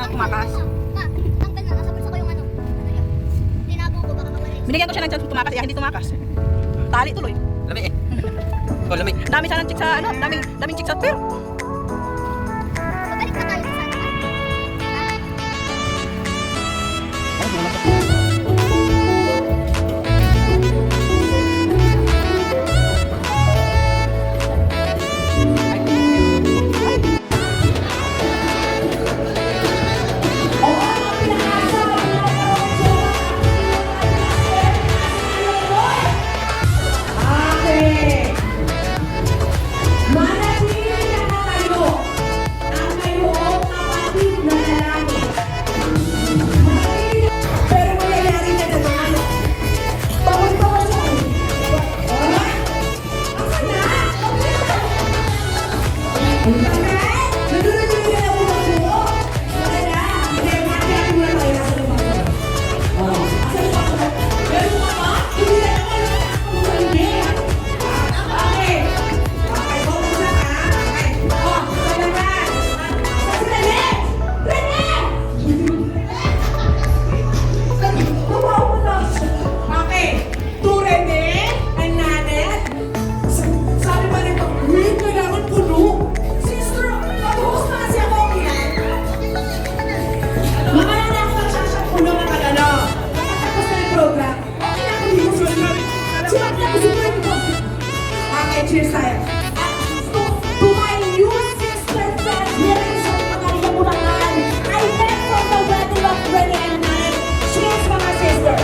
na tumakas. Tanggal na, nasa bulsa ko yung ano. Tinabo ko, baka mawala. Binigyan ko siya ng chance tumakas, kaya hindi tumakas. Tali tuloy. Lami eh. Oh, lami. Dami siya ng chick sa ano, daming chick sa pier. Pabalik na tayo sa sana. Cheers tayo. To my new sister friends here in San Maria, Bulacan. I met from the wedding of Rene and Nine. Cheers mga sister.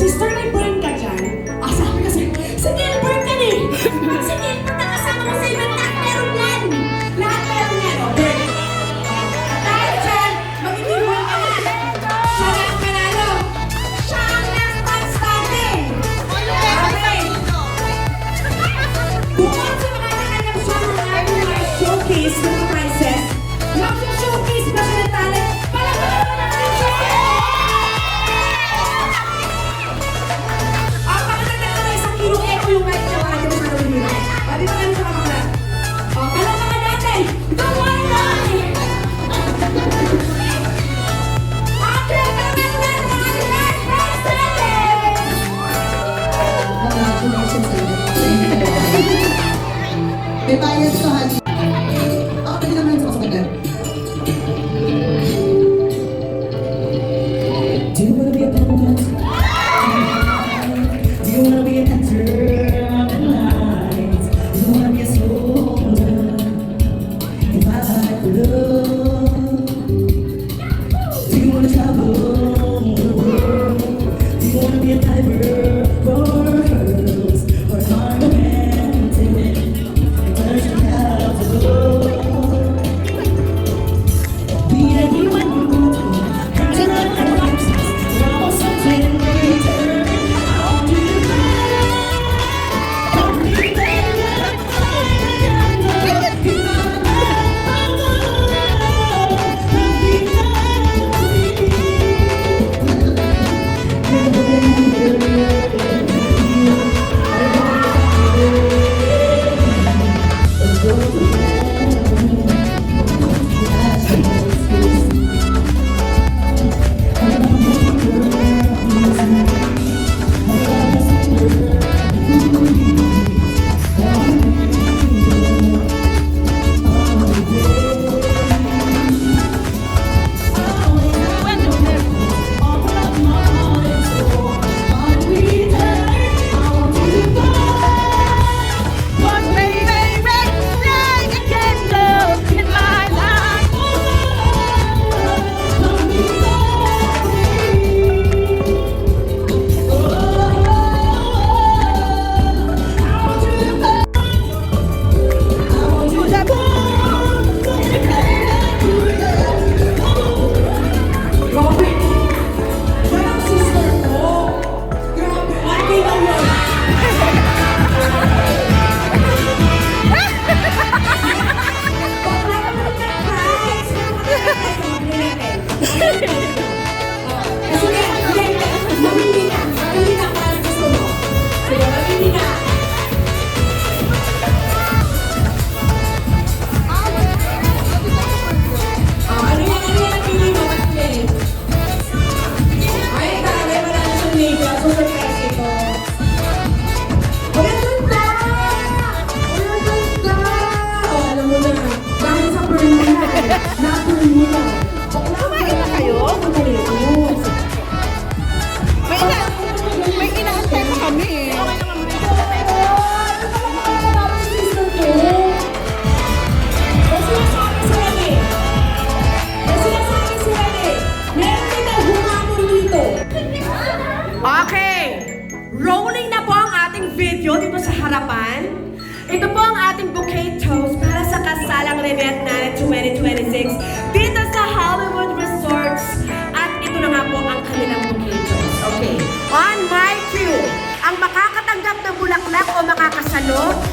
Sister, may burn ka dyan? Sabi kasi, sige, burn ka ni! Sige, nakasama ko sa ibang lahat meron yan! Lahat meron yan, o, burn! At dahil dyan, magiging burn ka na! Siya na ang panalo! Siya ang last man standing! Okay! Bukod sa mga nanganap siya ng ating mga showcase ng mga prizes, mag-showcase na siya ng talent, palagay mo natin siya! Yung right na kanya mo sa nabibili. Pwede ba kayo sa kamakala? O, palamakan natin! The one line! Andre, palamakan natin ang ating last prize natin! Congratulations sa iyo. May bayad sa hali. Ako, pwede naman sa kasagad. Do you wanna be a panda? Do you wanna be a dancer?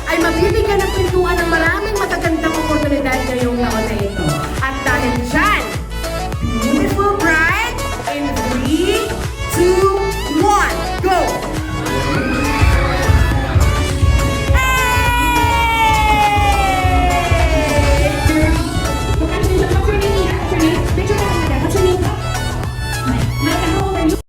ay mabibigyan ng